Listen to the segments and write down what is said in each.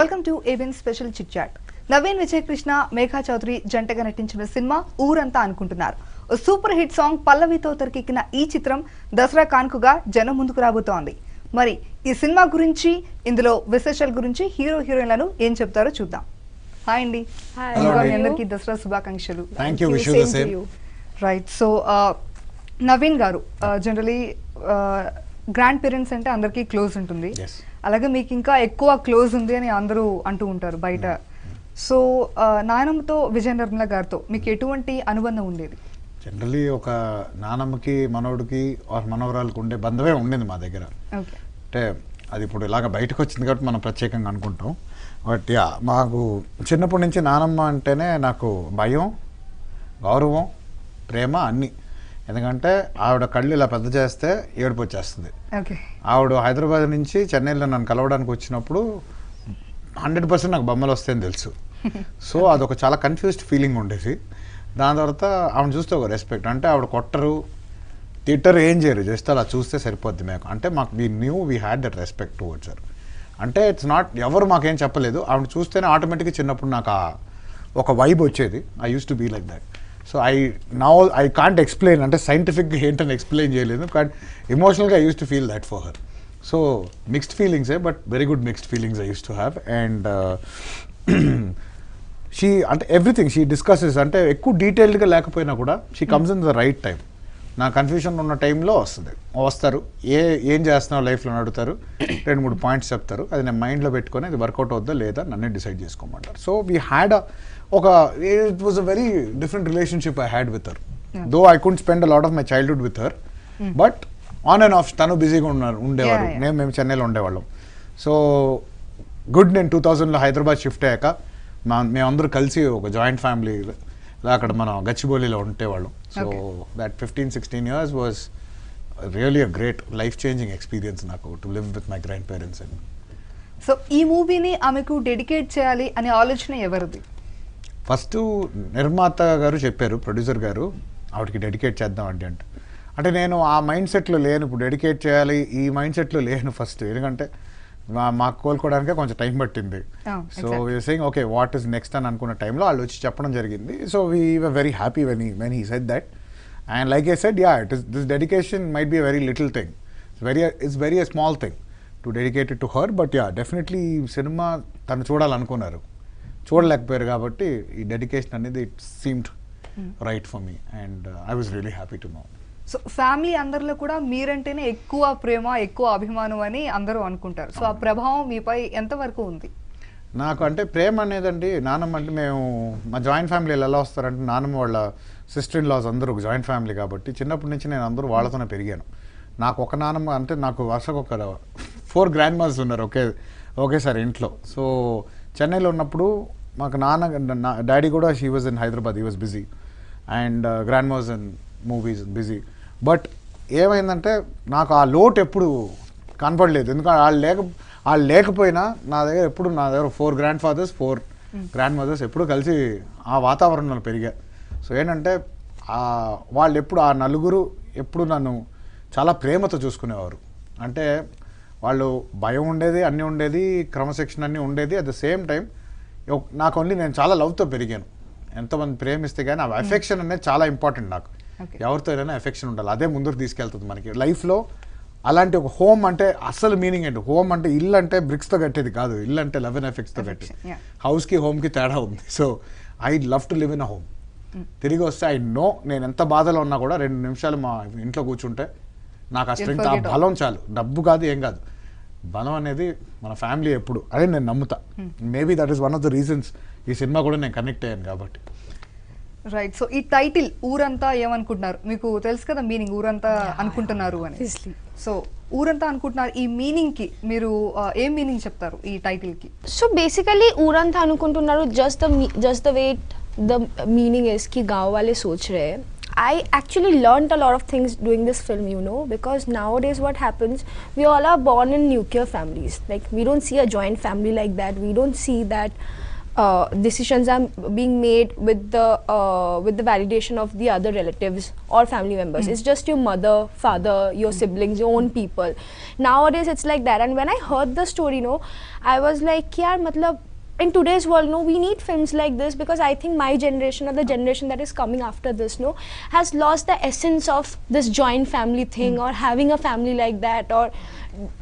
Welcome to ABN Special Chit Chat. VijayaKrishna, Megha Chaudhary జంటగా నటించిన cinema ఊరంతా అనుకుంటున్నారు. ఓ సూపర్ హిట్ సాంగ్ పల్లవితో తెరకెక్కిన ఈ చిత్రం దసరా కానుకగా జనం ముందుకు రాబోతోంది. మరి ఈ సినిమా గురించి, ఇందులో విశేషాల గురించి హీరోయిన్లను ఏం చెప్తారో చూద్దాం. హాయ్ అండి. మీ అందరికీ దసరా శుభాకాంక్షలు. Thank you. Wish you the same. Right. So Naveen గారు జనరలీ గ్రాండ్ పేరెంట్స్ అంటే అందరికీ క్లోజ్ ఉంటుంది. అలాగే మీకు ఇంకా ఎక్కువ క్లోజ్ ఉంది అని అందరూ అంటూ ఉంటారు బయట. సో నానమ్మతో విజయ నిర్మల గారితో మీకు ఎటువంటి అనుబంధం ఉండేది? జనరలీ ఒక నానమ్మకి మనోడికి మనవరాలకు ఉండే బంధమే ఉండింది మా దగ్గర. అంటే అది ఇప్పుడు ఇలాగ బయటకు వచ్చింది కాబట్టి మనం ప్రత్యేకంగా అనుకుంటాం. బట్ యా, మాకు చిన్నప్పటి నుంచి నానమ్మ అంటేనే నాకు భయం, గౌరవం, ప్రేమ అన్నీ. ఎందుకంటే ఆవిడ కళ్ళు ఇలా పెద్ద చేస్తే ఏడుపు వచ్చేస్తుంది. ఆవిడ హైదరాబాద్ నుంచి చెన్నైలో నన్ను కలవడానికి వచ్చినప్పుడు 100% నాకు బొమ్మలు వస్తాయని తెలుసు. సో అదొక చాలా కన్ఫ్యూజ్డ్ ఫీలింగ్ ఉండేది. దాని తర్వాత ఆవిడ చూస్తే ఒక రెస్పెక్ట్, అంటే ఆవిడ కొట్టరు, తిట్టరు, ఏం చేయరు, జస్ట్ అలా చూస్తే సరిపోద్ది. మాకు అంటే మాకు we had that respect towards her. అంటే ఇట్స్ నాట్ ఎవరు మాకేం చెప్పలేదు, ఆవిడ చూస్తేనే ఆటోమేటిక్గా చిన్నప్పుడు నాకు ఒక వైబ్ వచ్చేది. I use to be like that. So I can't explain, అంటే సైంటిఫిక్గా ఏంటని ఎక్స్ప్లెయిన్ చేయలేదు, కానీ ఎమోషనల్గా I use to feel that for her. So mixed ఫీలింగ్సే, but very good mixed feelings I use to have. And she అంటే everything she discusses, అంటే ఎక్కువ డీటెయిల్డ్గా లేకపోయినా కూడా she comes in the right time. నా కన్ఫ్యూషన్ ఉన్న టైంలో వస్తారు, ఏం చేస్తున్నావు లైఫ్లో అని అడుగుతారు, 2-3 పాయింట్స్ చెప్తారు, అది నేను మైండ్లో పెట్టుకొని అది వర్కౌట్ అవుద్దా లేదా నన్నే డిసైడ్ చేసుకోమంటారు. So we had it was a very different relationship I had with her. Though I could spend a lot of my childhood with her, but on and of తను బిజీగా ఉండేవారు, మేము చెన్నైలో ఉండేవాళ్ళం. సో గుడ్, నేను 2000లో Hyderabad shift అయ్యాక మేమందరూ కలిసి ఒక జాయింట్ ఫ్యామిలీ అక్కడ మనం గచ్చిబౌలిలో ఉండేవాళ్ళం. So that 15-16 years was really a great life changing experience నాకు, to live with my grandparents. So ఈ మూవీని ఆమెకు డెడికేట్ చేయాలి అనే ఆలోచన ఎవరిది? ఫస్ట్ నిర్మాత గారు చెప్పారు, ప్రొడ్యూసర్ గారు, ఆవిడకి డెడికేట్ చేద్దామండి అంటే నేను ఆ మైండ్ సెట్లో లేను, ఇప్పుడు డెడికేట్ చేయాలి ఈ మైండ్ సెట్లో లేను ఫస్ట్. ఎందుకంటే మాకు కోలుకోవడానికే కొంచెం టైం పట్టింది. So we're saying okay what is next అని అనుకున్న టైంలో వాళ్ళు వచ్చి చెప్పడం జరిగింది. So we were very happy when he said that. And like I said, yeah, this dedication might be a very little thing, it's very a small thing to dedicate it to her. But yeah, definitely cinema తను చూడాలనుకున్నారు, చూడలేకపోయారు, కాబట్టి ఈ dedication అనేది it seemed right for me and I was really happy to know. So family అందరిలో కూడా మీరంటేనే ఎక్కువ ప్రేమ, ఎక్కువ అభిమానం అని అందరూ అనుకుంటారు. సో ఆ ప్రభావం మీపై ఎంతవరకు ఉంది? నాకు అంటే ప్రేమ అనేదండి, నాన్నమ్మ అంటే మేము మా జాయింట్ ఫ్యామిలీలు ఎలా వస్తారంటే, నాన్నమ్మ వాళ్ళ సిస్టర్ ఇన్ లాస్ అందరూ ఒక జాయింట్ ఫ్యామిలీ కాబట్టి చిన్నప్పటి నుంచి నేను అందరూ వాళ్ళతోనే పెరిగాను. నాకు ఒక నాన్నమ్మ అంటే నాకు వర్షకు ఒక 4 గ్రాండ్ మదర్స్ ఉన్నారు ఒకేసారి ఇంట్లో. సో చెన్నైలో ఉన్నప్పుడు మాకు డాడీ కూడా she was in Hyderabad, he was busy, and grandmother's in movies busy. But ఏమైందంటే నాకు ఆ లోటు ఎప్పుడు కనపడలేదు, ఎందుకంటే వాళ్ళు లేకపోయినా నా దగ్గర 4 గ్రాండ్ ఫాదర్స్, 4 గ్రాండ్ మదర్స్ ఎప్పుడు కలిసి ఆ వాతావరణంలో పెరిగా. సో ఏంటంటే వాళ్ళు ఎప్పుడు ఆ నలుగురు ఎప్పుడు నన్ను చాలా ప్రేమతో చూసుకునేవారు. అంటే వాళ్ళు భయం ఉండేది, అన్నీ ఉండేది, క్రమశిక్షణ అన్నీ ఉండేది. అట్ ద సేమ్ టైం నాకు ఓన్లీ నేను చాలా లవ్తో పెరిగాను. ఎంతోమంది ప్రేమిస్తే కానీ ఆ ఎఫెక్షన్ అనేది చాలా ఇంపార్టెంట్ నాకు. ఎవరితో అయినా ఎఫెక్షన్ ఉండాలి, అదే ముందుకు తీసుకెళ్తుంది మనకి లైఫ్లో. అలాంటి ఒక హోమ్ అంటే అసలు మీనింగ్ ఏంటి, హోమ్ అంటే ఇల్లు అంటే బ్రిక్స్తో కట్టేది కాదు, ఇల్లు అంటే లవ్ అండ్ ఎఫెక్ట్స్తో కట్టేది. హౌస్కి హోమ్కి తేడా ఉంది. So I love to live in a home. తిరిగి వస్తే ఐ నో నేను ఎంత బాధలో ఉన్నా కూడా 2 నిమిషాలు మా ఇంట్లో కూర్చుంటే నాకు ఆ స్ట్రెంగ్త్, ఆ బలం చాలు. డబ్బు కాదు, ఏం కాదు, బలం అనేది మన ఫ్యామిలీ ఎప్పుడు, అదే నేను నమ్ముతా. Maybe that is one of the reasons ఈ సినిమా కూడా నేను కనెక్ట్ అయ్యాను కాబట్టి. రైట్. సో ఈ టైటిల్ ఊరంతా ఏమనుకుంటున్నారు, మీకు తెలుసు కదా మీనింగ్, ఊరంతా అనుకుంటున్నారు అని. సో ఊరంతా అనుకుంటున్నారు ఈ మీనింగ్ కి మీరు ఏం మీనింగ్ చెప్తారు ఈ టైటిల్ కి? సో బేసికలీ ఊరంతా అనుకుంటున్నారు just the way the meaning is कि गाँव वाले सोच रहे हैं. I actually learned a lot of things doing this film, you know, because nowadays what happens, we all are born in nuclear families. Like we don't see a joint family like that. We don't see that decisions are being made with the validation of the other relatives or family members. It's just your mother, father, your siblings, your own people. Nowadays it's like that. And when I heard the story, I was like, yaar, matlab, in today's world, we need films like this, because I think my generation or the generation that is coming after this, has lost the essence of this joint family thing, or having a family like that, or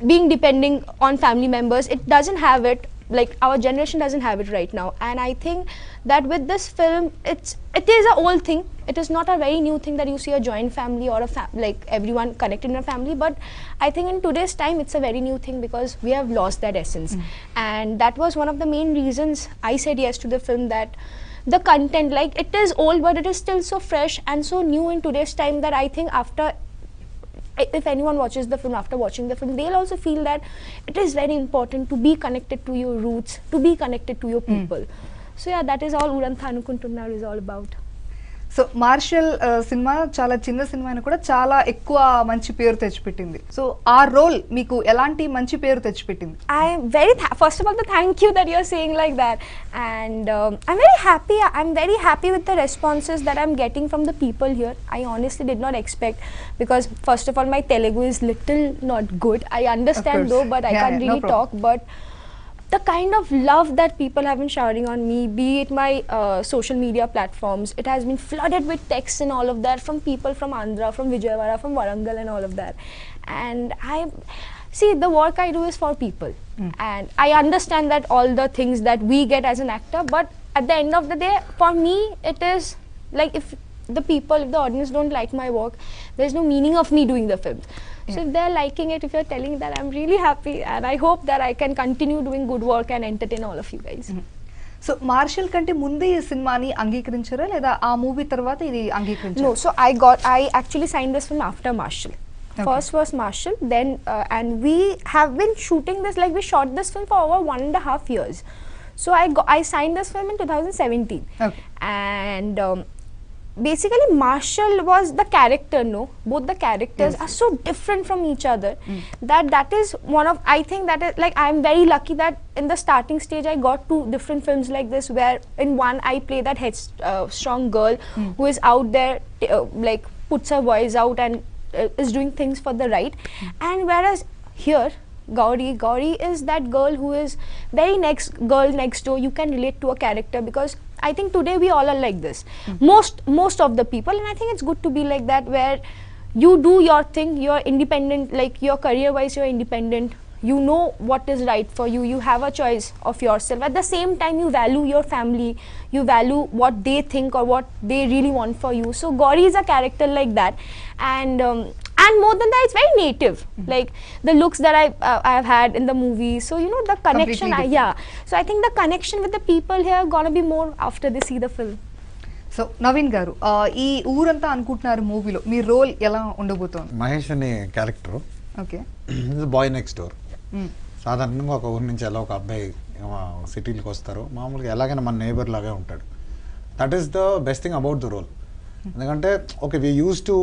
being depending on family members. It doesn't have it. Like, our generation doesn't have it right now. And I think that with this film, it is a old thing. It is not a very new thing that you see a joint family or like everyone connected in a family. But I think in today's time, it's a very new thing, because we have lost that essence. And that was one of the main reasons I said yes to the film, that the content, like, it is old, but it is still so fresh and so new in today's time, that I think if anyone watches the film, after watching the film, they'll also feel that it is very important to be connected to your roots, to be connected to your people. So yeah, that is all Oorantha Anukuntunnaru is all about. So Marshal cinema చాలా చిన్న cinema అని కూడా చాలా ఎక్కువ మంచి పేరు తెచ్చిపెట్టింది. So ఆ రోల్ మీకు ఎలాంటి మంచి పేరు తెచ్చిపెట్టింది? I'm very first of all, thank you that you're saying like that, and I'm very happy. I'm very happy with the responses that I'm getting from the people here. I honestly did not expect, because first of all, my Telugu is little not good. I understand though, but I can't really talk. But the kind of love that people have been showering on me, be it my social media platforms, it has been flooded with texts and all of that from people from Andhra, from Vijayawada, from Warangal and all of that. And see, the work I do is for people. And I understand that all the things that we get as an actor, but at the end of the day, for me, it is like, if the audience don't like my work, there's no meaning of me doing the films. So if they're liking it, if you're telling that, I'm really happy, and I hope that I can continue doing good work and entertain all of you guys. So Marshal కంటే ముందే ఈ సినిమాని అంగీకరించారా, లేదా ఆ movie తర్వాత ఇది అంగీకరించారా? No, so I actually signed this film after Marshall. First was Marshall, then and we have been shooting this, like, we shot this film for over 1.5 years. So I signed this film in 2017. Okay. And basically Marshall was the character, both the characters are so different from each other, that is one of, I think that is, like, I'm very lucky that in the starting stage I got 2 different films like this, where in one I play that strong girl who is out there, like, puts her voice out and is doing things for the right, and whereas here Gauri is that girl who is very girl next door. You can relate to a character, because I think today we all are like this, most of the people, and I think it's good to be like that, where you do your thing, you're independent, like, your career wise you're independent, you know what is right for you, you have a choice of yourself. At the same time, you value your family, you value what they think or what they really want for you. So Gauri is a character like that, and more than that, it's very native, like the looks that I've had in the movie. So the connection, so I think the connection with the people here gonna be more after they see the film. So Naveen గారు, ఈ ఊరంతా అనుకుంటున్నారు మూవీలో మీ role ఎలా ఉండబోతోంది? మహేష్ అనే character, okay, boy next door. సాధారణంగా ఒక ఊరి నుంచి ఎలా ఒక అబ్బాయి సిటీలకు వస్తారో, మామూలుగా ఎలాగైనా మన నేబర్ లాగా ఉంటాడు. That is the best thing about the role. ఎందుకంటే okay, we use to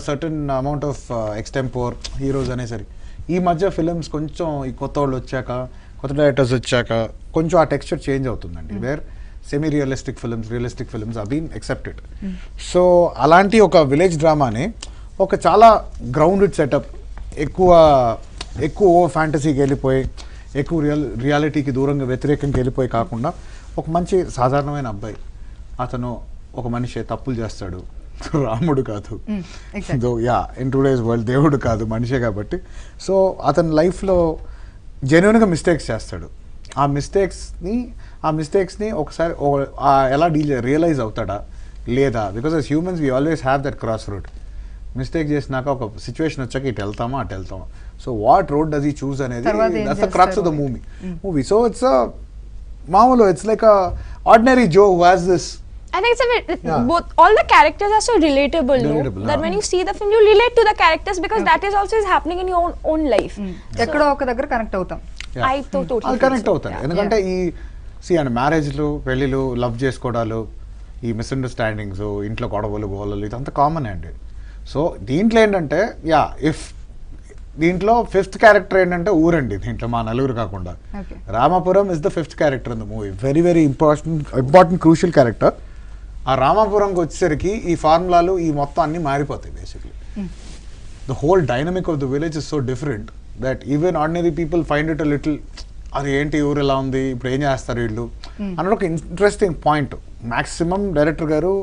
certain amount of extempore heroes అనేసరికి, ఈ మధ్య ఫిలిమ్స్ కొంచెం ఈ కొత్త వాళ్ళు వచ్చాక, కొత్త డైరెక్టర్స్ వచ్చాక కొంచెం ఆ టెక్స్చర్ చేంజ్ అవుతుందండి, where semi realistic films are been accepted. So అలాంటి ఒక విలేజ్ డ్రామాని ఒక చాలా గ్రౌండెడ్ సెటప్, ఎక్కువ ఫ్యాంటసీకి వెళ్ళిపోయి, ఎక్కువ రియాలిటీకి దూరంగా వ్యతిరేకంగా వెళ్ళిపోయి కాకుండా, ఒక మంచి సాధారణమైన అబ్బాయి, అతను ఒక మనిషి తప్పులు చేస్తాడు, రాముడు కాదు, ఇన్ టుడేస్ వరల్డ్ దేవుడు కాదు, మనిషే కాబట్టి. సో అతని లైఫ్లో జెన్యున్గా మిస్టేక్స్ చేస్తాడు. ఆ మిస్టేక్స్ని ఒకసారి ఎలా రియలైజ్ అవుతాడా లేదా, because as humans we always have that cross road. Mistake చేసినాక ఒక సిచ్యువేషన్ వచ్చాక ఇటు వెళ్తామా అటు వెళ్తామా, so what road does he choose అనేది, that's the crux of the movie. So it's మామూలు, it's like a ordinary Joe who has this. I think both, all the characters are so relatable, that when you see the film, you relate to the characters, because that is also is happening in your own life. ఎక్కడో ఒక దగ్గర connect అవుతాం. I totally connect అవుతాను. ఎందుకంటే ఈ పెళ్ళిళ్ళు, love చేసుకోవడాలు, ఈ misunderstandings, ఇంట్లో గొడవలు, గోళలు, ఇదంతా కామన్ అండి. సో దీంట్లో ఏంటంటే, ఇఫ్ దీంట్లో 5th క్యారెక్టర్ ఏంటంటే ఊరండి, దీంట్లో మా నలుగురు కాకుండా okay Ramapuram is the 5th character in the movie. Very very important crucial character. ఆ రామాపురంకి వచ్చేసరికి ఈ ఫార్ములాలు ఈ మొత్తం అన్ని మారిపోతాయి basically. The whole dynamic of the village is so different that even ordinary people find it a little, అది ఏంటి ఊరు ఎలా ఉంది, ఇప్పుడు ఏం చేస్తారు వీళ్ళు అన్నది ఒక ఇంట్రెస్టింగ్ పాయింట్. మ్యాక్సిమం డైరెక్టర్ గారు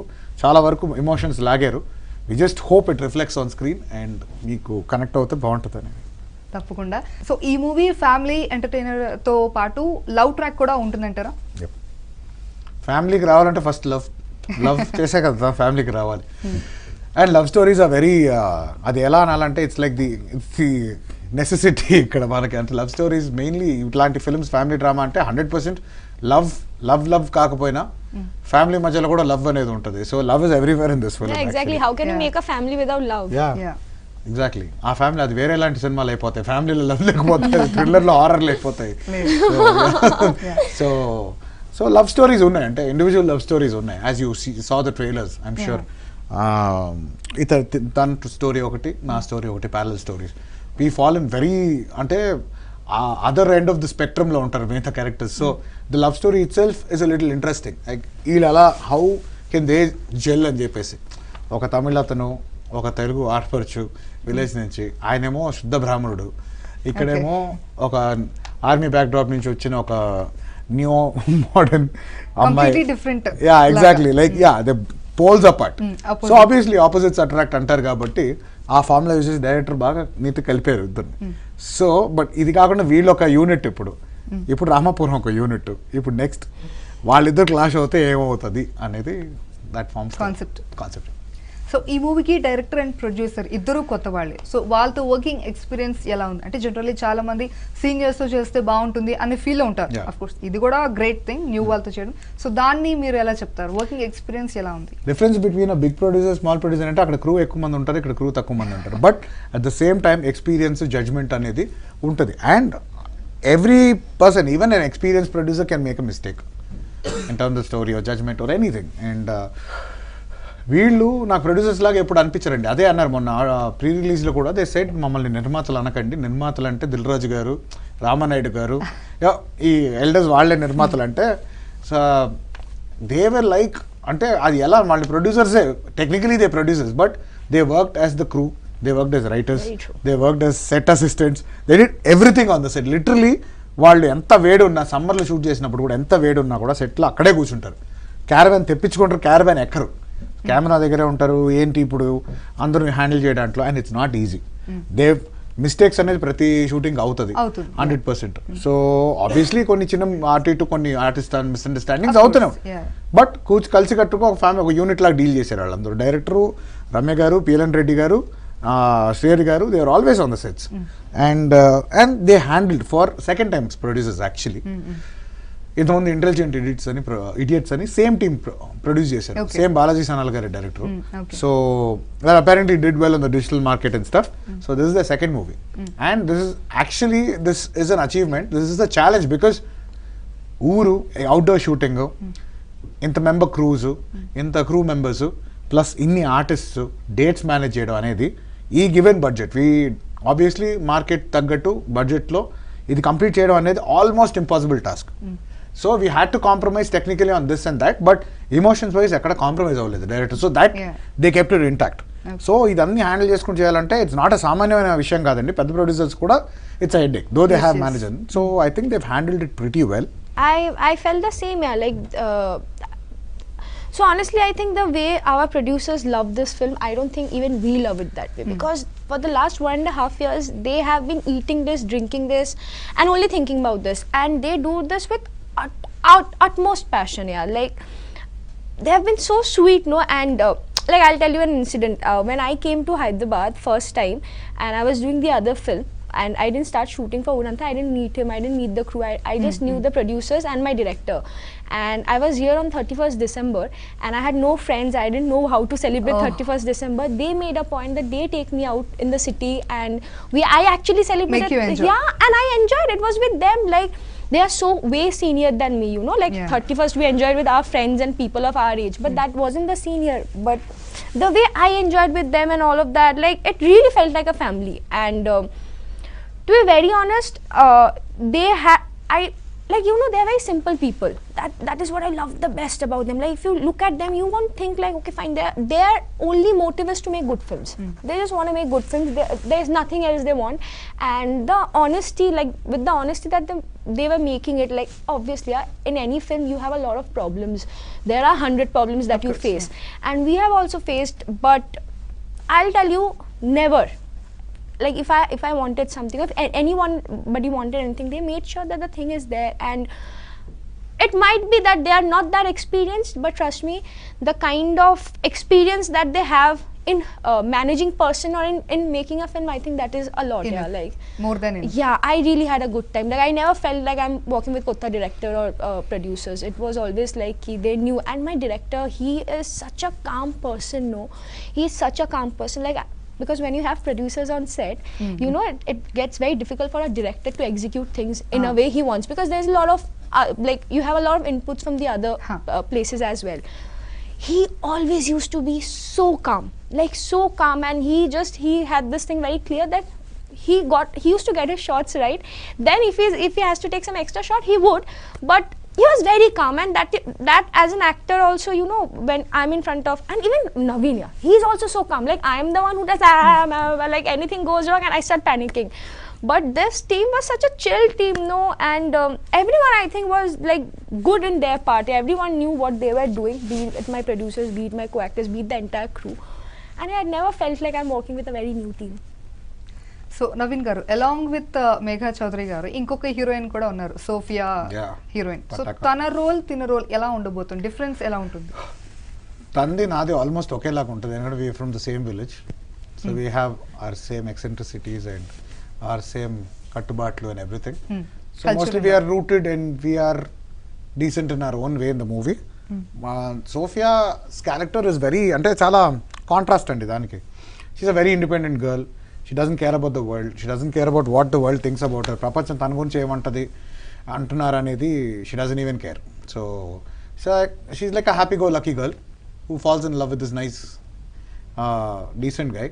చాలా వరకు ఎమోషన్స్ లాగారు. We just hope it reflects on screen and మీకు కనెక్ట్ అవుతే బాగుంటుంది అని. తప్పకుండా. సో ఈ మూవీ ఫ్యామిలీ ఎంటర్టైనర్ తో పాటు లవ్ ట్రాక్ కూడా ఉంటుందంటారా? ఫ్యామిలీకి రావాలంటే ఫస్ట్ లవ్ చేసే కదా ఫ్యామిలీకి రావాలి. And love stories are very, అది ఎలా అనాలంటే ఇట్స్ లైక్ ది నెసెసిటీ ఇక్కడ మనకి. అంటే లవ్ స్టోరీస్ మెయిన్లీ ఇట్లాంటి ఫిల్మ్స్ ఫ్యామిలీ డ్రామా అంటే 100% లవ్ కాకపోయినా ఫ్యామిలీ మధ్యలో కూడా లవ్ అనేది ఉంటుంది. So love is everywhere in this film. Exactly, how can you make a family without love? Yeah. Exactly. ఆ ఫ్యామిలీ అది వేరే లాంటి సినిమాలు అయిపోతాయి, ఫ్యామిలీలో లవ్ లేకపోతాయి, థ్రిల్లర్లో హారర్ లేకపోతాయి. సో లవ్ స్టోరీస్ ఉన్నాయి, అంటే ఇండివిజువల్ లవ్ స్టోరీస్ ఉన్నాయి. As you saw the trailers, I'm sure తన స్టోరీ ఒకటి, నా స్టోరీ ఒకటి, parallel stories. We fall in very, అంటే అదర్ ఎండ్ ఆఫ్ ద స్పెక్ట్రమ్లో ఉంటారు మిగతా characters. So the love story it self is a little interesting. Like వీళ్ళు అలా హౌ కెన్ దే జెల్ అని చెప్పేసి, ఒక తమిళ అతను, ఒక తెలుగు ఆడపడుచు విలేజ్ నుంచి, ఆయనేమో శుద్ధ బ్రాహ్మణుడు, ఇక్కడేమో ఒక ఆర్మీ బ్యాక్డ్రాప్ నుంచి వచ్చిన ఒక న్యూ మోడర్న్ అమ్మాయి. Yeah exactly, like yeah the poles apart. So obviously opposites attract అంటారు కాబట్టి ఆ ఫార్ములా యూజ్ చేసి డైరెక్టర్ బాగా నీతి కలిపారు ఇద్దరిని. సో బట్ ఇది కాకుండా వీళ్ళు ఒక యూనిట్, ఇప్పుడు రామాపురం ఒక యూనిట్, ఇప్పుడు నెక్స్ట్ వాళ్ళిద్దరు క్లాష్ అవుతే ఏమవుతుంది అనేది దట్ ఫార్మ్స్ కాన్సెప్ట్. సో ఈ మూవీకి డైరెక్టర్ అండ్ ప్రొడ్యూసర్ ఇద్దరు కొత్త వాళ్ళే. సో వాళ్ళతో వర్కింగ్ ఎక్స్పీరియన్స్ ఎలా ఉంది? అంటే జనరల్లీ చాలా మంది సీనియర్స్ తో చేస్తే బాగుంటుంది అనే ఫీల్ లో ఉంటారు. ఆఫ్ కోర్స్ ఇది కూడా గ్రేట్ థింగ్ న్యూ వాళ్ళతో చేయడం. సో దాన్ని మీరు ఎలా చెప్తారు? వర్కింగ్ ఎక్స్పీరియన్స్ ఎలా ఉంది? Difference between big producer, small producer అంటే అక్కడ క్రూ ఎక్కువ మంది ఉంటారు, ఇక్కడ క్రూ తక్కువ మంది ఉంటారు. But at the same time experience, judgement అనేది ఉంటుంది. And every person, even an experience producer can make a mistake in terms of story or judgement or anything. And వీళ్ళు నాకు ప్రొడ్యూసర్స్ లాగా ఎప్పుడు అనిపించారండి. అదే అన్నారు మొన్న ప్రీ రిలీజ్లో కూడా, దే సెడ్ మమ్మల్ని నిర్మాతలు అనకండి, నిర్మాతలు అంటే దిల్ రాజు గారు, రామానాయుడు గారు, ఈ ఎల్డర్స్ వాళ్ళే నిర్మాతలు అంటే. సో దే వర్ లైక్, అంటే అది ఎలా వాళ్ళ ప్రొడ్యూసర్సే, technically they producers, but they worked as the crew, they worked as writers, they worked as set assistants, they did everything on the set. Literally వాళ్ళు ఎంత వేడి ఉన్నా, సమ్మర్లో షూట్ చేసినప్పుడు కూడా ఎంత వేడి ఉన్నా కూడా సెట్లో అక్కడే కూర్చుంటారు. క్యారవాన్ తెప్పించుకుంటారు, క్యారవాన్ ఎక్కరు, కెమెరా దగ్గరే ఉంటారు. ఏంటి ఇప్పుడు అందరూ హ్యాండిల్ చేయడంలో, and it's not easy. They mistakes అనేది ప్రతి షూటింగ్ అవుతుంది 100%. సో ఆబ్వియస్లీ కొన్ని చిన్న అటు ఇటు కొన్ని ఆర్టిస్ట్ మిస్అండర్స్టాండింగ్స్ అవుతున్నాయి. బట్ కలిసి కట్టుకో ఒక ఫ్యామిలీ, ఒక యూనిట్ లాగా డీల్ చేశారు వాళ్ళందరూ. డైరెక్టరు రమ్య గారు, PLN Reddy garu, Shreyar garu, they are always on the sets. And they handled for second times producers actually. ఇంతమంది ఇంటెలిజెంట్ ఇడియట్స్ అని సేమ్ టీమ్ ప్రొడ్యూస్ చేశారు. సేమ్ బాలాజీ సనాల్ గారి director. So apparently did well on the digital market and stuff. So this is the second movie and this is an achievement. This is the challenge because ఊరు outdoor shooting, ఇంత member crews, ఇంత crew members plus ఇన్ని artists, dates manage చేయడం అనేది ఈ given budget, obviously market తగ్గట్టు బడ్జెట్లో ఇది కంప్లీట్ చేయడం అనేది almost impossible task. So we had to compromise technically on this and that, but emotions wise ఎక్కడ కాంప్రమైజ్ అవ్వలేదు director. So that they kept it intact. So ఇదన్నీ హ్యాండిల్ చేసుకుని చేయాలంటే ఇట్స్ నాట్ అ సామాన్యమైన విషయం కాదండి. పెద్ద ప్రొడ్యూసర్స్ కూడా it's a headache, though they have manager. So I think they handled it pretty well. I felt the same, yeah. Like, so honestly, I think the way our producers love this film, I don't think even we love it that way. Because for the last 1.5 years, they have been eating this, drinking this, and only thinking about this. And they do this with utmost passion, yeah. Like, they have been so sweet, no? And like, I'll tell you an incident. When I came to Hyderabad first time, and I was doing the other film, and I didn't start shooting for Oorantha. I didn't meet him, I didn't meet the crew, I just knew the producers and my director. And I was here on 31st December, and I had no friends, I didn't know how to celebrate 31st December. They made a point that they take me out in the city, and I actually celebrated. Make you enjoy. Yeah, and I enjoyed. It was with them, like, they are so way senior than me, you know, like 31st we enjoyed with our friends and people of our age, but that wasn't the scene here. But the way I enjoyed with them and all of that, like, it really felt like a family. And to be very honest, they have, like, you know, they're very simple people. That is what I love the best about them. Like, if you look at them, you won't think like, okay, fine, their only motive is to make good films. They just want to make good films. There's nothing else they want. And the honesty, like, with the honesty that they were making it, like, obviously, in any film you have a lot of problems. There are 100 problems that you face, and we have also faced. But I'll tell you, never. Like, if I wanted something, if anybody wanted anything, they made sure that the thing is there. And it might be that they are not that experienced, but trust me, the kind of experience that they have in managing person or in making a film, I think that is a lot. Enough. Yeah, like More than enough. yeah, I really had a good time. Like, I never felt like I'm working with Kotta director or producers. It was always like they knew. And my director, he is such a calm person. No, he is such a calm person. Like, because when you have producers on set, you know, it gets very difficult for a director to execute things in a way he wants, because there's a lot of like, you have a lot of inputs from the other places as well. He always used to be so calm, like so calm, and he had this thing very clear that he used to get his shots right. Then if he has to take some extra shot, he would, but he was very calm. And that as an actor also, you know, when I'm in front of, and even Naveen, yeah, he's also so calm. Like, I'm the one who does like, anything goes wrong and I start panicking. But this team was such a chill team, no, and everyone, I think, was like good in their part. Everyone knew what they were doing, be it my producers, be it my co-actors, be it the entire crew. And I had never felt like I'm working with a very new team. So Naveen గారు, along with Megha Chowdary గారు, ఇంకొక heroine కూడా ఉన్నారు, Sophia heroine. So తన role ఎలా ఉండబోతుంది? Difference ఎలా ఉంటుంది? తంది నాది ఆల్మోస్ట్ ఒకేలాగా ఉంటుంది, ఎందుకంటే we from the same village. So we have our same eccentricities and our same కట్టుబాట్లు and everything. So mostly we're rooted and we're decent in our own way in the movie. Sophia's character is very, అంటే చాలా contrast అండి దానికి. She's a very independent girl. She doesn't care about the world. She doesn't care about what the world thinks about her. ప్రపంచం తన గురించి ఏమంటుంది అంటున్నారు అనేది she doesn't even care. So she's like a happy-go-lucky girl who falls in love with this nice, decent guy.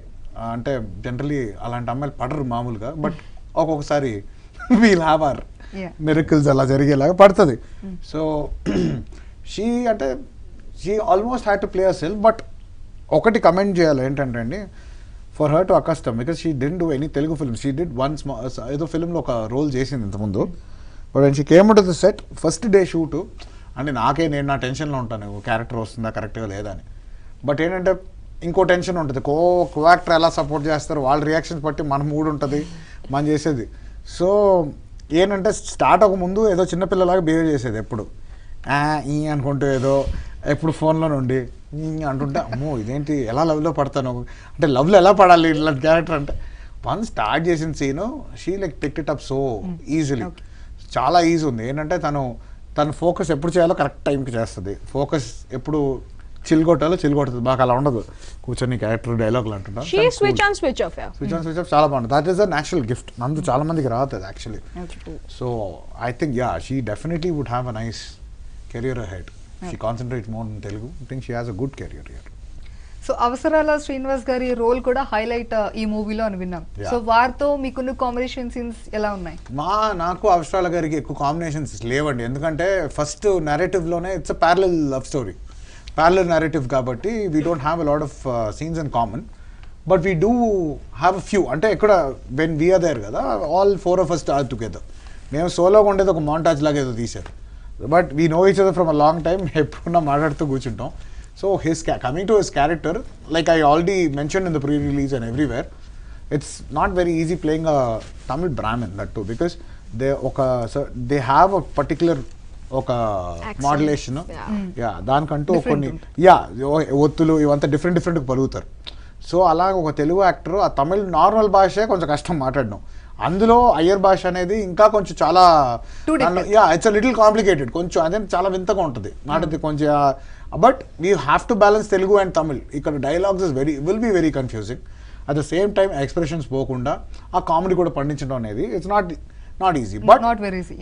అంటే generally అలాంటి అమ్మాయిలు పడరు మామూలుగా, బట్ ఒక్కొక్కసారి వీల్ హ్యావ్ అవర్ మిరకిల్స్ అలా జరిగేలాగా పడుతుంది. So she almost had to play her self. But ఒకటి comment చేయాలి ఏంటంటే అండి, for her to accustom, because she didn't do any Telugu films. She did one small ఏదో ఫిల్మ్లో ఒక రోల్ చేసింది ఇంతకుముందు. But when she came to the set first day shoot, అంటే నేను నా టెన్షన్లో ఉంటాను, క్యారెక్టర్ వస్తుందా కరెక్ట్గా లేదా అని. బట్ ఏంటంటే ఇంకో టెన్షన్ ఉంటుంది, కో యాక్టర్ ఎలా సపోర్ట్ చేస్తారు, వాళ్ళ రియాక్షన్స్ బట్టి మన మూడ్ ఉంటుంది మనం చేసేది. సో ఏంటంటే స్టార్ట్ అవ్వక ముందు ఏదో చిన్నపిల్లలాగా బిహేవ్ చేసేది, ఎప్పుడు ఈ అనుకుంటూ ఏదో ఎప్పుడు ఫోన్లో నుండి అంటుంటే, అమ్మో ఇదేంటి ఎలా లవ్లో పడతాను, అంటే లవ్లో ఎలా పడాలి ఇలాంటి క్యారెక్టర్ అంటే. వన్ స్టార్ట్ చేసిన scene she like pick it up so easily. చాలా ఈజీ ఉంది. ఏంటంటే తన ఫోకస్ ఎప్పుడు చేయాలో కరెక్ట్ టైంకి చేస్తుంది. ఫోకస్ ఎప్పుడు చిల్గొట్టాలో చిల్గొడుతుంది. బాగా అలా ఉండదు కూర్చొని క్యారెక్టర్ డైలాగులు అంటున్నా. స్విచ్ ఆన్ స్విచ్ ఆఫ్ చాలా బాగుంటుంది. That is a natural gift. Nandu చాలా మందికి రాదు actually. So I think she definitely would have a nice career ahead. She concentrates more in Telugu. I think she has a good career here. So అవసరాల శ్రీనివాస్ గారి role కూడా highlight ఈ మూవీలో అని విన్నాం. సో వారితో మీకున్న కాంబినేషన్ సీన్స్ ఎలా ఉన్నాయి? నాకు అవసరాల గారికి ఎక్కువ కాంబినేషన్స్ లేవండి, ఎందుకంటే ఫస్ట్ నెరేటివ్లోనే it's a parallel love story, parallel narrative కాబట్టి we don't have a lot of scenes in common. But we do have a few. అంటే ఇక్కడ వెన్ వీఆర్ దేర్ కదా, all 4 of us are together. మేము సోలోగా ఉండేది ఒక montage లాగా ఏదో తీశారు. But we know each other from a long time. ఎప్పుడున్నా మాట్లాడుతూ కూర్చుంటాం. So coming to his character, like I already mentioned in the pre-release and everywhere, it's not very easy playing a Tamil Brahmin, that too, because they have a particular modulation. దానికంటూ కొన్ని ఒత్తులు ఇవంతా different పలుకుతారు. So అలా ఒక Telugu actor ఆ Tamil normal భాషే కొంచెం కష్టం మాట్లాడడం, అందులో అయ్యర్ భాష అనేది ఇంకా కొంచెం చాలా ఇట్స్ అ లిటిల్ కాంప్లికేటెడ్, కొంచెం అదే చాలా వింతగా ఉంటుంది మాటది కొంచెం. But we have to balance Telugu and Tamil. ఇక్కడ dialogues will be very confusing. At the same time expressions పోకుండా ఆ కామెడీ కూడా పండించడం అనేది it's not easy. But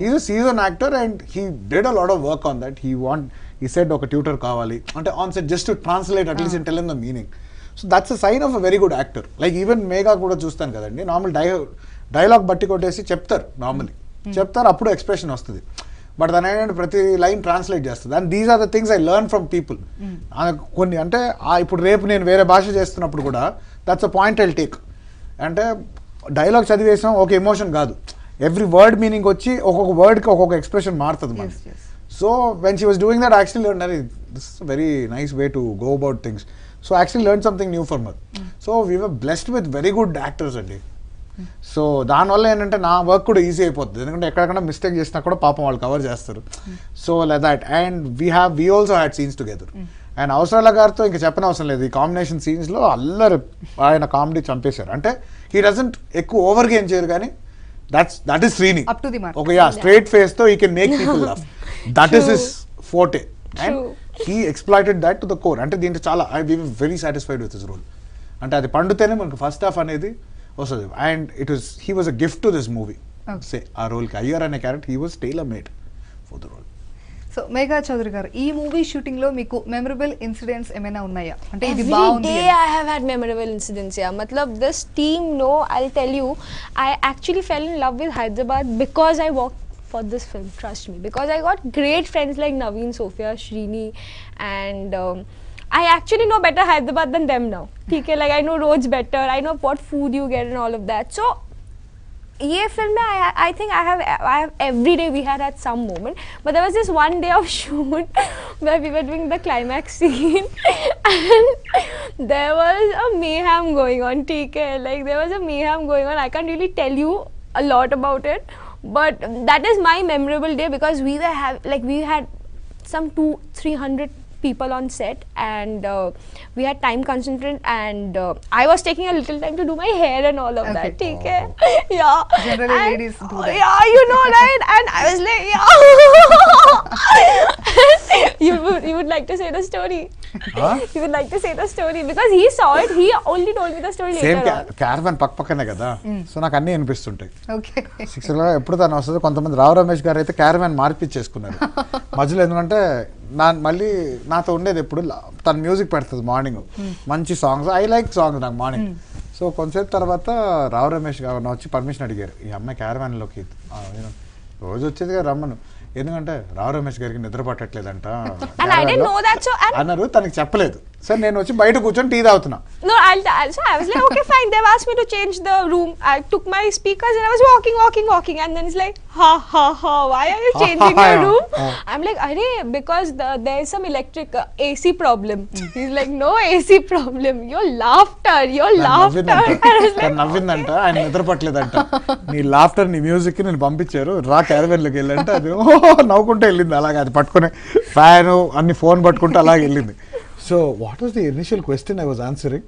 is a season actor and he did a lot of work on that. He said ఒక tutor కావాలి అంటే on set just to translate at least tell him the meaning. So that's a sign of a very good actor. Like even Megha కూడా చూస్తాను కదండి, normal dialogue బట్టి కొట్టేసి చెప్తారు normally చెప్తారు, అప్పుడు ఎక్స్ప్రెషన్ వస్తుంది. బట్ దాని ఏంటంటే ప్రతి లైన్ ట్రాన్స్లేట్ చేస్తుంది. And these are the things I learn from people. కొన్ని అంటే ఇప్పుడు రేపు నేను వేరే భాష చేస్తున్నప్పుడు కూడా that's a point I'll take. అంటే డైలాగ్ చదివేసాం ఒక ఎమోషన్ కాదు, ఎవ్రీ వర్డ్ మీనింగ్ వచ్చి ఒక్కొక్క వర్డ్కి ఒక్కొక్క ఎక్స్ప్రెషన్ మారుతుంది మనకి. So when she was doing that actually learn అరే this is very nice way to go about things. So actually learn something new for her. So we were blessed with very good actors అండి. సో దానివల్ల ఏంటంటే నా work కూడా easy అయిపోతుంది, ఎందుకంటే ఎక్కడికైనా మిస్టేక్ చేసినా కూడా పాపం వాళ్ళు కవర్ చేస్తారు. So like that. And we also had scenes together. And అవసరాల గారితో ఇంకా చెప్పనవసరం లేదు, ఈ కాంబినేషన్ సీన్స్లో అల్లరి ఆయన కామెడీ చంపేశారు. అంటే హీ డజంట్ ఎక్కువ ఓవర్ గేమ్ చేయరు, కానీ దట్ ఈస్ శ్రీని ఒక స్ట్రైట్ ఫేస్ తో he can make people love. That is his forte and he exploited that to the core. అంటే దీంట్లో చాలా I we very satisfied with his role. అంటే అది పండుతేనే మనకు ఫస్ట్ హాఫ్ అనేది వస్తుంది. And he was a gift to this movie. Say ఆ రోల్కి అయ్యర్ అనే character he was tailor made for the role. So Megha Chowdary garu, ఈ మూవీ షూటింగ్ లో మీకు మెమరబుల్ ఇన్సిడెంట్స్ ఏమైనా ఉన్నాయా? అంటే ఇది బాగుంది. Every day I have had memorable incidents. Yeah, matlab this team, no, I'll tell you, I actually fell in love with Hyderabad because I worked for this film. Trust me, because I got great friends like Naveen, Sophia, Srini, and I actually know better Hyderabad than them now. Okay, like I know roads better, I know what food you get and all of that. So ये film में I think I have every day we had some moment, but there was this one day of shoot where we were doing the climax scene and there was a mayhem going on. TK, like there was a mayhem going on. I can't really tell you a lot about it, but that is my memorable day because we had some 200-300 people on set and we had time constraint and I was taking a little time to do my hair and all of that. Okay. Yeah. Generally ladies do that. Yeah, you know, right? And I was like, yeah. You would like to say the story? Huh? You would like to say the story because he saw it. He only told me the story same later on. Caravan పక్కనే కదా, so నాకు అన్నీ అనిపిస్తుంటాయి. Okay. 6 ఎప్పుడు తను వస్తుంది. కొంతమంది రావు రమేష్ గారు అయితే క్యారవాన్ మార్పిచ్చేసుకున్నారు మధ్యలో. ఎందుకంటే మళ్ళీ నాతో ఉండేది ఎప్పుడు తన మ్యూజిక్ పెడుతుంది మార్నింగ్, మంచి సాంగ్స్. ఐ లైక్ సాంగ్స్ నాకు మార్నింగ్. సో కొంతసేపు తర్వాత రావు రమేష్ గారు వచ్చి పర్మిషన్ అడిగారు, ఈ అమ్మాయి క్యారవాన్లోకి రోజు వచ్చేది కదా రమ్మను, ఎందుకంటే రావు రమేష్ గారికి నిద్ర పట్టట్లేదంట అన్నారు. తనకి చెప్పలేదు. సరే నేను వచ్చి బయట కూర్చొని టీ తాగుతున్నా. No, so I was like, okay, fine. They've asked me to change the room. I took my speakers and I was walking, and then it's like, ha. Why are you changing your room? I'm like, arey, because there is some electric AC problem. He's like, no AC problem. Your laughter. నవ్విందంట, ఆయన నిద్ర పట్టలేదంట. నీ laughter నీ music నేను పంపించారు, రా క్యారవాన్లోకి వెళ్ళంటే అది నవ్వుకుంటూ వెళ్ళింది. అలాగే అది పట్టుకుని ఫ్యాన్ అన్ని ఫోన్ పట్టుకుంటూ అలాగే వెళ్ళింది. So what was the initial question I was answering?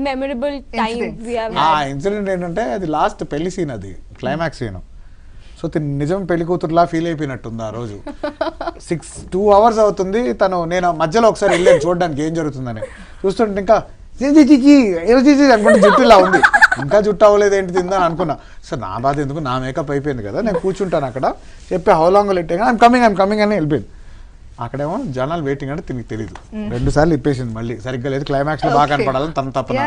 Memorable time we have had. Incident ఏంటంటే అది లాస్ట్ పెళ్లి సీన్, అది క్లైమాక్స్ సీన్. సో నిజం పెళ్లి కూతురులా ఫీల్ అయిపోయినట్టుంది ఆ రోజు. 2 hours అవుతుంది. నేను మధ్యలో ఒకసారి వెళ్ళాను చూడడానికి ఏం జరుగుతుందని. చూస్తుంటే ఇంకా అనుకుంటే జుట్టు ఇలా ఉంది, ఇంకా జుట్టు అవ్వలేదు ఏంటి తిందని అనుకున్నా. సో నా బాధ ఎందుకు, నా మేకప్ అయిపోయింది కదా, నేను కూర్చుంటాను అక్కడ, చెప్పి how long let I'm coming అని వెళ్ళిపోయింది. అక్కడేమో జనాలు వెయిటింగ్ అంటే తినకి తెలీదు. 2 సార్లు ఇప్పేసింది మళ్ళీ, సరిగ్గా లేదు. క్లైమాక్స్ లో బాగా కనపడాలని తన తప్పన.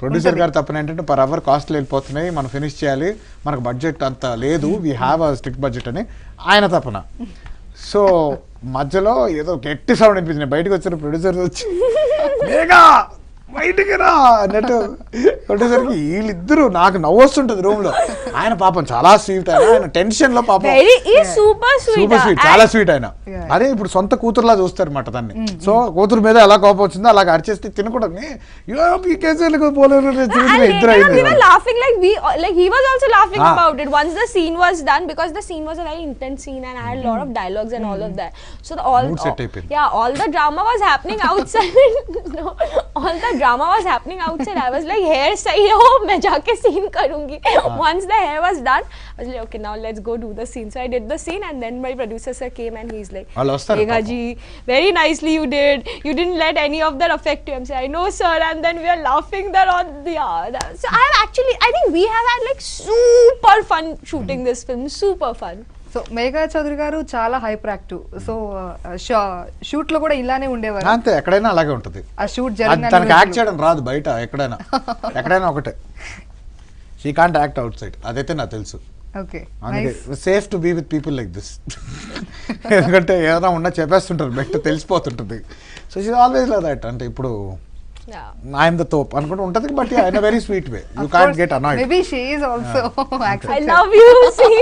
ప్రొడ్యూసర్ గారు తప్పన ఏంటంటే పర్ అవర్ కాస్ట్లు వెళ్ళిపోతున్నాయి, మనం ఫినిష్ చేయాలి, మనకు బడ్జెట్ అంత లేదు, we have a strict budget అని ఆయన తప్పన. సో మధ్యలో ఏదో గట్టి సౌండ్ అనిపించింది. బయటకు వచ్చిన ప్రొడ్యూసర్ వచ్చి మేఘా బయటికి రా అన్నట్టు కొట్టేసరికి వీళ్ళిద్దరు నాకు నవ్వు వస్తుంటది రూమ్ లో. ఆయన పాపం చాలా స్వీట్, ఆయన టెన్షన్ లో పాపం సూపర్ స్వీట్, చాలా స్వీట్ ఆయన. అదే ఇప్పుడు సొంత కూతురులా చూస్తారు అన్నమాట దాన్ని. సో కూతురు మీద ఎలా కోపం వచ్చిందో అలాగ అరిచేస్తే తినకూడదు. laughing like he was also laughing about it once the scene was done because the scene was a very intense scene and I had a lot of dialogues and all of that. So all the drama was happening outside. No, all the drama was happening outside. I was like, hair sahi ho, main jaake scene karungi. Once the hair was done, I was like, okay, now let's go do the scene. So I did the scene and then my producer sir came and he's like, Megha ji, very nicely you did. You didn't let any of that affect you. I'm saying, I know sir, and then we are laughing there on the So I think we have had like super fun shooting this film, super fun. So Megha Chowdary garu చాలా hyper active. So shoot లో కూడా ఇలానే ఉండేవారు. అంతే, ఎక్కడైనా అలాగే ఉంటుంది. ఆ షూట్ జరిగిన తనకి యాక్ట్ చేయడం రాదు బయట, ఎక్కడైనా ఒకటే. She can't act outside, అదైతే నాకు తెలుసు. ఓకే, అందుకే safe to be with people like this. ఎందుకంటే ఏదైనా ఉన్నా చెప్పేస్తుంటారు, బెట్ తెలిసిపోతుంటుంది. So she always like that. అంటే ఇప్పుడు ఐఎమ్ ద తోప్ అనుకుంటూ ఉంటుంది, but in a very sweet way. You can't get annoyed. Maybe she is also I love you, see?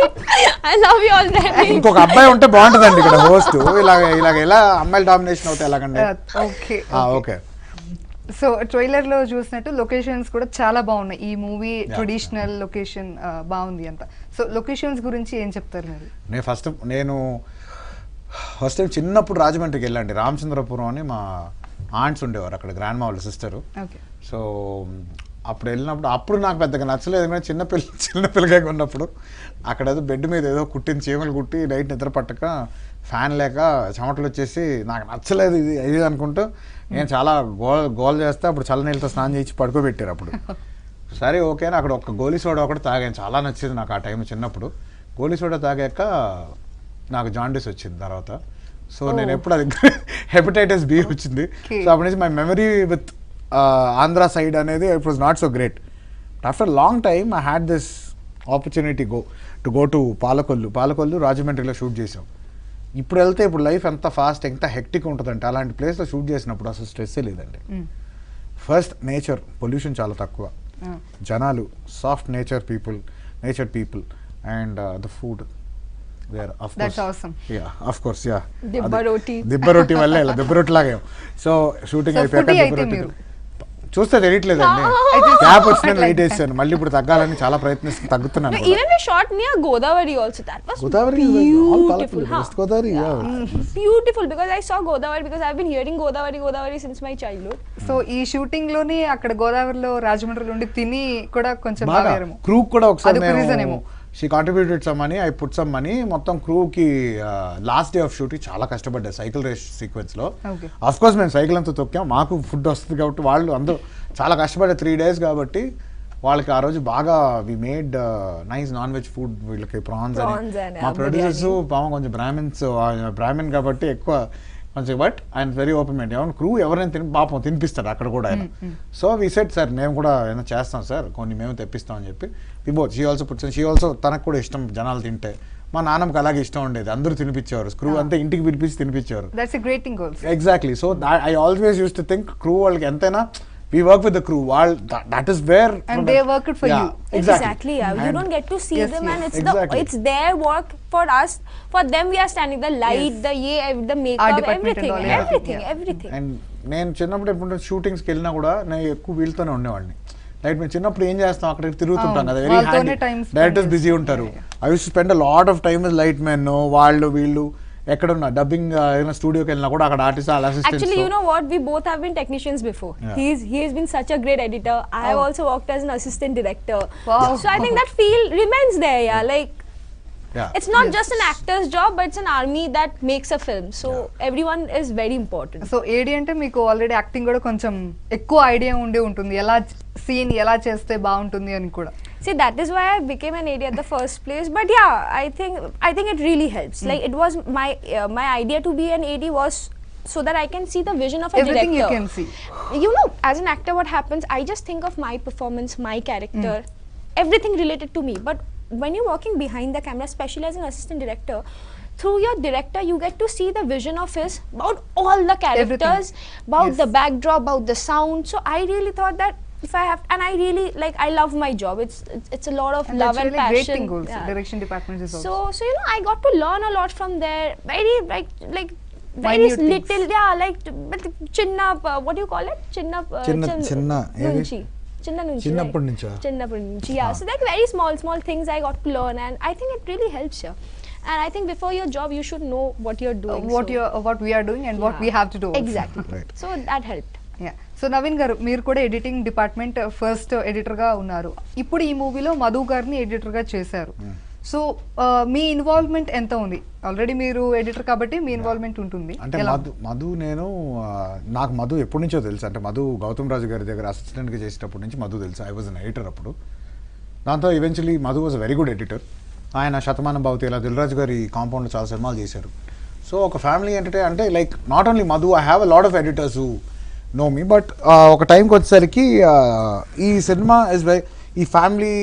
I love you already. ఇంకొక అబ్బాయి ఉంటే బాగుంటుందండి ఇక్కడ హోస్ట్. ఇలాగ ఎలా అమ్మాయిలు డామినేషన్ అవుతాయి ఎలాగండి? Okay okay. సో ట్రైలర్ లో చూసినట్టు లొకేషన్స్ కూడా చాలా బాగున్నాయి. ఈ మూవీ ట్రెడిషనల్ లొకేషన్ బాగుంది అంత. సో లొకేషన్స్ గురించి ఏం చెప్తారు మీరు? నేను ఫస్ట్ టైం చిన్నప్పుడు రాజమండ్రికి వెళ్ళండి. రామచంద్రపురం అని మా ఆంట్స్ ఉండేవారు అక్కడ, గ్రాండ్ మా వాళ్ళ సిస్టరు. సో అప్పుడు వెళ్ళినప్పుడు అప్పుడు నాకు పెద్దగా నచ్చలేదు, కానీ చిన్నపిల్లగా ఉన్నప్పుడు అక్కడ ఏదో బెడ్ మీద ఏదో కుట్టిన చీమలు కుట్టి నైట్ నిద్ర పట్టక ఫ్యాన్ లేక చెమటలు వచ్చేసి నాకు నచ్చలేదు ఇది అనుకుంటూ నేను చాలా గోల్ చేస్తే అప్పుడు చల్లనీళ్ళతో స్నానం చేసి పడుకోబెట్టారు అప్పుడు. సరే ఓకే అని అక్కడ ఒక గోలీ సోడా ఒకటి తాగాను, చాలా నచ్చింది నాకు ఆ టైం చిన్నప్పుడు. గోలీ సోడా తాగాక నాకు జాండీస్ వచ్చింది తర్వాత. సో నేను ఎప్పుడు అది హెపటైటిస్ బి వచ్చింది. సో అప్పటి నుంచి my memory with Andhra side అనేది it was not so great. After long time I had this opportunity to go to Palakollu రాజమండ్రిలో షూట్ చేసాం. ఇప్పుడు వెళ్తే ఇప్పుడు లైఫ్ ఎంత ఫాస్ట్ ఎంత హెక్టిక్ ఉంటుందంటే అలాంటి ప్లేస్లో షూట్ చేసినప్పుడు అసలు స్ట్రెస్సే లేదండి. ఫస్ట్ నేచర్ పొల్యూషన్ చాలా తక్కువ, జనాలు soft nature people and the food where of course dibba rotti వల్లే ఇలా దిబ్బ రొట్టి లాగా. సో షూటింగ్ అయిపోయాక చూస్తే తెలియట్లేదండి, గ్యాప్ వచ్చిన వెయిట్ వేసాను. మళ్ళీ ఇప్పుడు తగ్గాలని చాలా ప్రయత్నిస్తూ తగ్గుతున్నాను. Even we shot near Godavari also. That was beautiful. West Godavari, beautiful because I saw Godavari because I've been hearing Godavari since my childhood. So ఈ షూటింగ్ లోని అక్కడ గోదావరిలో రాజమండ్రిలో ఉండి తిని కూడా కొంచెం క్రూ కూడా ఒకసారి she contributed some money, I put some money. మొత్తం క్రూకి లాస్ట్ డే ఆఫ్ షూటింగ్ చాలా కష్టపడ్డారు సైకిల్ రేస్ సీక్వెన్స్ లో. అఫ్ కోర్స్ మేము సైకిల్ అంతా తొక్కాం, మాకు ఫుడ్ వస్తుంది కాబట్టి వాళ్ళు అందరూ చాలా కష్టపడ్డారు 3 days కాబట్టి. వాళ్ళకి ఆ రోజు బాగా we made nice non veg food. వీళ్ళకి ప్రాన్స్ అని మా ప్రొడ్యూసర్స్ పాపం కొంచెం బ్రాహ్మిన్ కాబట్టి ఎక్కువ కొంచెం, బట్ ఆయన వెరీ ఓపెన్ మైండ్. ఎవరైనా క్రూ ఎవరైనా పాపం తినిపిస్తారు అక్కడ కూడా ఆయన. సో వి సెట్ సార్ మేము కూడా ఏమైనా చేస్తాం సార్, కొన్ని మేము తెప్పిస్తాం అని చెప్పి. షీ ఆల్సో తనకు కూడా ఇష్టం జనాలు తింటే. మా నాన్నకి అలాగే ఇష్టం ఉండేది, అందరూ తినిపించేవారు. క్రూ అంతా ఇంటికి పిలిపించి తినిపించేవారు. Exactly. So I always use to think crew వాళ్ళకి ఎంతైనా we work with the crew. That is where and they work it for you. Exactly. You don't get to see them, and it's their work for us. For them we are standing, the light, the makeup, everything. And నేను చిన్నప్పుడు ఎప్పుడు షూటింగ్స్కి వెళ్ళినా కూడా నేను ఎక్కువ వీళ్ళతోనే ఉండేవాడిని. Like మేము చిన్నప్పుడు ఏం చేస్తాం, అక్కడికి తిరుగుతుంటాం కదా, వెరీ హ్యాండీ, డైరెక్టర్స్ బిజీ ఉంటారు. I use to spend a lot of time with light men. వాళ్ళు వీళ్ళు ఎక్కడున్నా డబ్బింగ్ ఏదైనా స్టూడియోకి వెళ్ళినా కూడా అక్కడ artist assistants. Actually, you know what, we both have been technicians before. He has been such a great editor. I have also worked as an assistant director. So I think that feel remains there. Like it's not just an actor's job, but it's an army that makes a film. So everyone is very important. So AD అంటే మీకు already acting కూడా కొంచెం ఎక్కువ idea ఉండే ఉంటుంది, ఎలా scene ఎలా చేస్తే బాగుంటుంది అని కూడా. See, that is why I became an AD at the first place. But yeah, I think it really helps. Like it was my idea to be an AD was so that I can see the vision of a everything director. You can see. You know, as an actor, what happens? I just think of my performance, my character, everything related to me. But when you're working behind the camera, especially as an assistant director, through your director, you get to see the vision of his about all the characters, about the backdrop, about the sound. So I really thought that if I have, and I really like, I love my job. It's a lot of love and passion. Great thing also. Direction department is also. So you know, I got to learn a lot from there. Very like very little, like chinna. What do you call it? Chinna nunchi. చిన్నప్పటి నుంచి. Yeah. So like very small things I got to learn, and I think it really helps here. And I think before your job, you should know what you're doing. What we are doing and what we have to do. Exactly. Right. So that helped. So Naveen గారు, మీరు కూడా editing department first editor గా ఉన్నారు. ఇప్పుడు ఈ మూవీలో మధు గారిని editor గా చేశారు. సో మీ ఇన్వాల్వ్మెంట్ ఎంత ఉంది? ఆల్రెడీ మీరు ఎడిటర్ కాబట్టి మీ ఇన్వాల్వ్మెంట్ ఉంటుంది. అంటే మధు నాకు మధు ఎప్పటి నుంచో తెలుసు. అంటే మధు గౌతమ్ రాజు గారి దగ్గర అసిస్టెంట్గా చేసేటప్పటి నుంచి మధు తెలుసు. ఐ వాజ్ అన్ ఎడిటర్ అప్పుడు. దాంతో eventually Madhu was a very good editor. ఆయన శతమానం భవతి ఇలా దిల్రాజు గారి కాంపౌండ్లో చాలా సినిమాలు చేశారు. సో ఒక ఫ్యామిలీ అంటే like not only Madhu, I have a lot of editors who know me. But ఒక టైంకి వచ్చేసరికి ఈ సినిమా ఈ ఫ్యామిలీ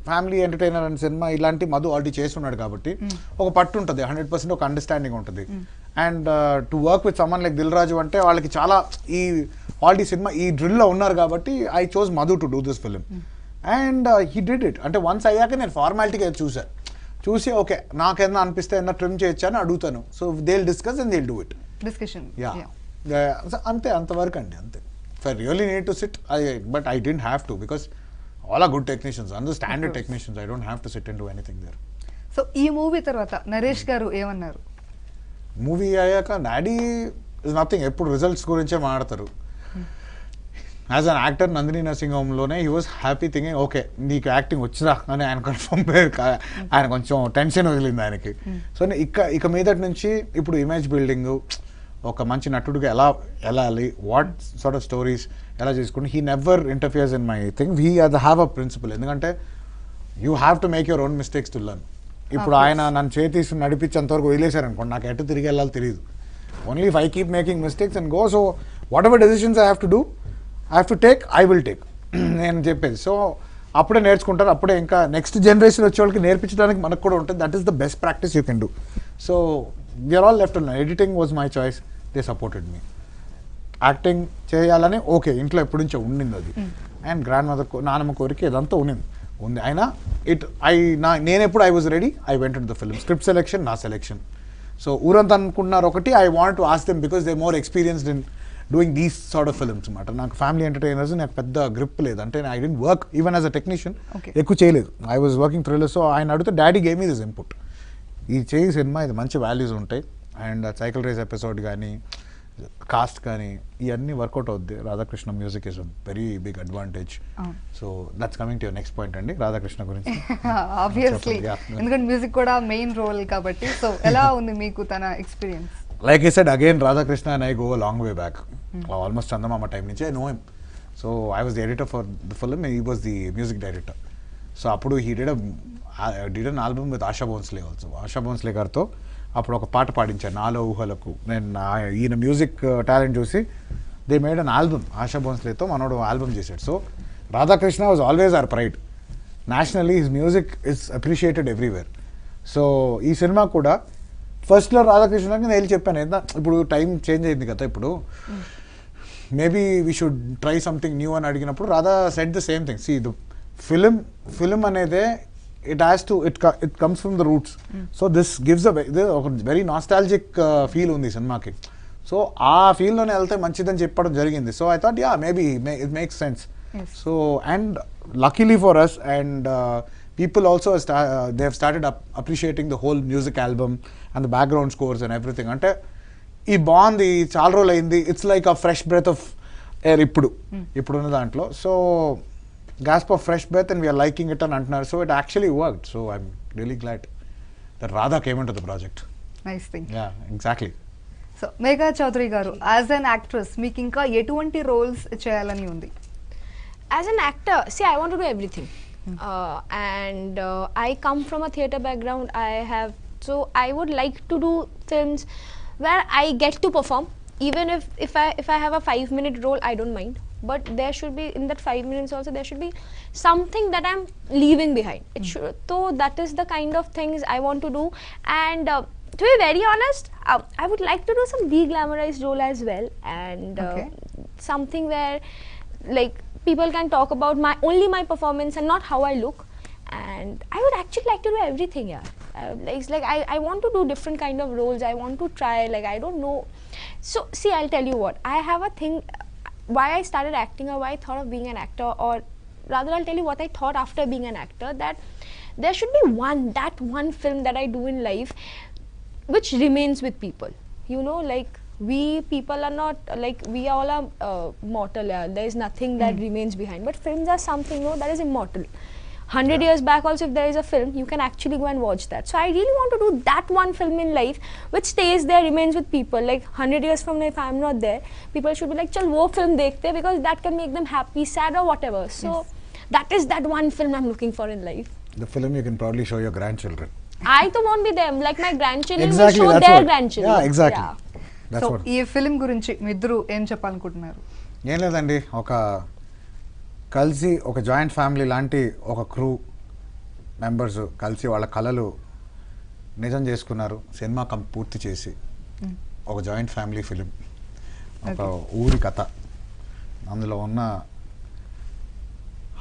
ఫ్యామిలీ ఎంటర్టైనర్ అనే సినిమా ఇలాంటి మధు ఆల్రెడీ చేస్తున్నాడు కాబట్టి ఒక పట్టు ఉంటుంది, 100% ఒక అండర్స్టాండింగ్ ఉంటుంది. And to work with someone like Dil Raju అంటే వాళ్ళకి చాలా ఈ ఆల్రెడీ సినిమా ఈ డ్రిల్లో ఉన్నారు కాబట్టి I chose Madhu to do this film. And he did it. అంటే వన్స్ అయ్యాక నేను ఫార్మాలిటీగా చూసి ఓకే నాకేదైనా అనిపిస్తే ఏదైనా ట్రిమ్ చేయొచ్చు అని అడుగుతాను. So they will discuss and they will do it. Discussion అంతే, అంతవరకు అండి, అంతే. If I really need to sit, but I didn't have to because all are good technicians, and the standard technicians. I don't have to sit and do anything there. So ఈ movie తర్వాత నరేష్ గారు ఏమన్నారు? Movie అయ్యాక daddy is nothing, ఎప్పుడు results గురించే మాట్లాడతారు. As an actor Nandini nursing హోమ్లోనే he was happy thinking okay నీకు acting వచ్చిరా అని ఆయన కన్ఫర్మ్ ఆయన కొంచెం టెన్షన్ వదిలింది ఆయనకి. సో ఇక మీదటి నుంచి ఇప్పుడు ఇమేజ్ బిల్డింగ్, ఒక మంచి నటుడిగా ఎలా వెళ్ళాలి, వాట్ సార్ట్ ఆఫ్ స్టోరీస్ ఎలా చేసుకుంటే he never interferes in my thing. He have a principle, ఎందుకంటే you have to make your own mistakes to learn. ఇప్పుడు ఆయన నన్ను చేతి నడిపించేంతవరకు వదిలేశారనుకోండి, నాకు ఎటు తిరిగి వెళ్ళాలి తెలియదు. Only if I keep making mistakes and go, so what ever decisions I have to do, I have to take, I will take నేను చెప్పేది. సో అప్పుడే నేర్చుకుంటారు, అప్పుడే ఇంకా నెక్స్ట్ జనరేషన్ వచ్చే వాళ్ళకి నేర్పించడానికి మనకు కూడా ఉంటుంది. That is the best practice you can do. So we're all left. Editing was my choice, they supported me. Acting చేయాలని ఓకే ఇంట్లో ఎప్పటి నుంచో ఉండింది అది. అండ్ గ్రాండ్ మదర్ నానమ్మ కోరిక ఇదంతా ఉంది అయినా నేను ఎప్పుడు I was ready, I went to the film. Script selection నా సెలెక్షన్. సో ఊరంతా అనుకుంటున్నారు ఒకటి, I want to ask them because they more experienced in doing these sort of films అనమాట. నాకు ఫ్యామిలీ ఎంటర్టైనర్స్ నాకు పెద్ద గ్రిప్ లేదు, అంటే I didn't work even as a technician, ఎక్కువ చేయలేదు. I was working thriller. So ఆయన అడిగితే daddy game me this input, ఈ చేయి సినిమా ఇది మంచి వాల్యూస్ ఉంటాయి అండ్ సైకిల్ రేస్ ఎపిసోడ్ కానీ కాస్ట్ కానీ ఇవన్నీ వర్కౌట్ అవుద్ది. Radhakrishna music is a very big advantage. So that's coming to your next point అండి, రాధాకృష్ణ గురించి. ఆబ్వియస్లీ ఎందుకంటే మ్యూజిక్ కూడా మెయిన్ రోల్ కాబట్టి. సో ఎలా ఉంది మీకు తన experience? Like I said again, Radhakrishna and I go a long way back, almost Chandamama time నుంచి I know him. So I was the editor for the film, he was the music director. So అప్పుడు he did an album with Asha Bhonsle also. Asha Bhonsle గారితో అప్పుడు ఒక పాట పాడించాను, నాలో ఊహలకు. నేను ఈయన మ్యూజిక్ టాలెంట్ చూసి they made an album, Asha భోన్స్లేతో మనోడు ఆల్బమ్ చేశాడు. So Radhakrishna was always hour pride. Nationally his music is appreciated everywhere. So ఈ సినిమా కూడా ఫస్ట్లో రాధాకృష్ణకి నేను వెళ్ళి చెప్పాను, ఇప్పుడు టైం చేంజ్ అయింది కదా, ఇప్పుడు maybe we should try something new అని అడిగినప్పుడు Radha said the same thing. See the film అనేదే it comes from the roots. So this gives a very nostalgic feel ఉంది సినిమాకి. సో ఆ ఫీల్లోనే వెళ్తే మంచిదని చెప్పడం జరిగింది. So I thought maybe it makes sense. So and luckily for us and people also they have started appreciating the whole music album and the background scores and everything. అంటే ఈ బాగుంది, చాలా రోజులు అయింది, it's like a fresh breath of air ఇప్పుడున్న దాంట్లో. So gasp of fresh breath and we are liking it and antunaru. So it actually worked. So I'm really glad that Radha came into the project. Nice thing. Yeah, exactly. So Megha Chaudhary garu, as an actress meeku inka etuvanti roles cheyalani undi? As an actor, see, I want to do everything. And I come from a theatre background. So I would like to do films where I get to perform. Even if I have a 5-minute role, I don't mind. But there should be, in that 5 minutes also, there should be something that I'm leaving behind. It should, so that is the kind of things I want to do. And to be very honest, I would like to do some de-glamorized role as well. And something where like people can talk about only my performance and not how I look. And I would actually like to do everything, yeah. It's like I want to do different kind of roles. I want to try, like, I don't know. So see, I'll tell you what, I have a thing why I started acting or why I thought of being an actor, or rather I'll tell you what I thought after being an actor, that there should be one film that I do in life which remains with people. You know, like we people are not, like we all are mortal, yeah. There is nothing that remains behind, but films are something, no, that is immortal. 100 years back also, if there is a film, you can actually go and watch that. So I really want to do that one film in life which stays there, remains with people. Like 100 years from now, if I am not there, people should be like, chal wo film dekhte, because that can make them happy, sad or whatever. So that is that one film I'm looking for in life. The film you can probably show your grandchildren. I too won't be them, like my grandchildren exactly, will show their grandchildren. Yeah, exactly. Yeah. That's so what. ఈ film గురించి మీ ఇద్దరు ఏం చెప్పాలనుకుంటున్నారు? ఏం లేదండి, ఒక కలిసి ఒక జాయింట్ ఫ్యామిలీ లాంటి ఒక క్రూ మెంబర్స్ కలిసి వాళ్ళ కళలు నిజం చేసుకున్నారు, సినిమా పూర్తి చేసి ఒక జాయింట్ ఫ్యామిలీ ఫిలిం, ఒక ఊరి కథ, అందులో ఉన్న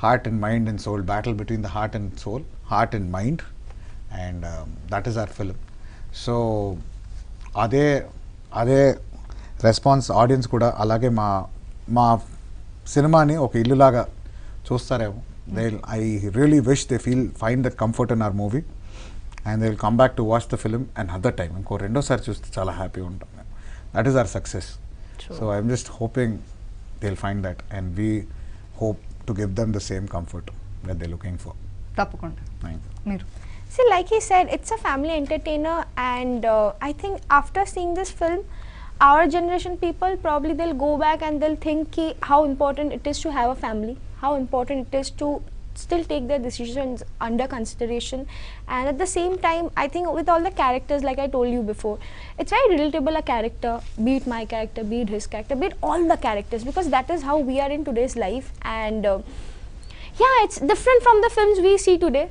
heart and mind and soul, battle between the heart and soul, heart and mind, and that is our film. So అదే రెస్పాన్స్ ఆడియన్స్ కూడా అలాగే మా సినిమాని ఒక ఇల్లులాగా చూస్తారేమో. I really wish they find that comfort in our movie and they will come back to watch the film and other time రెండోసారి చూస్తే చాలా హ్యాపీగా ఉంటాం మేము. That is our success. So I'm just hoping they will find that and we hope to give them the same comfort that they looking for. తప్పకుండా. మీరు See, like he said, it's a family entertainer, and I think after seeing this film, our generation people probably they'll go back and they'll think how important it is to have a family, how important it is to still take their decisions under consideration, and at the same time I think with all the characters, like I told you before, it's very relatable, a character, be it my character, be it his character, be it all the characters, because that is how we are in today's life. And yeah, it's different from the films we see today,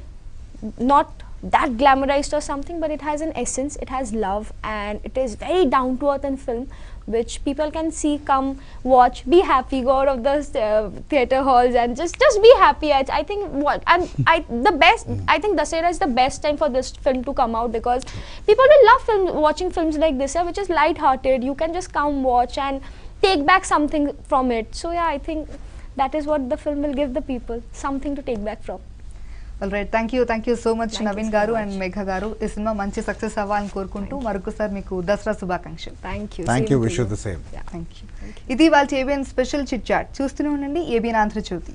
not that glamorized or something, but it has an essence, it has love, and it is very down to earth in film, which people can see, come watch, be happy, go out of the theatre halls and just be happy. I think I think Dussehra is the best time for this film to come out, because people will love watching films like this, which is light hearted. You can just come watch and take back something from it. So yeah, I think that is what the film will give the people, something to take back from. Right, thank you so much Naveen గారు and మేఘ గారు. ఈ cinema మంచి success అవ్వాలని కోరుకుంటూ మరొకసారి మీకు దసరా శుభాకాంక్షలు. Thank you, wish you the same. Thank you. ఇది వాళ్ళ ఏబిఎన్ స్పెషల్ చిట్ చాట్. చూస్తూనే ఉండండి ఏబిఎన్ ఆంధ్రజ్యోతి.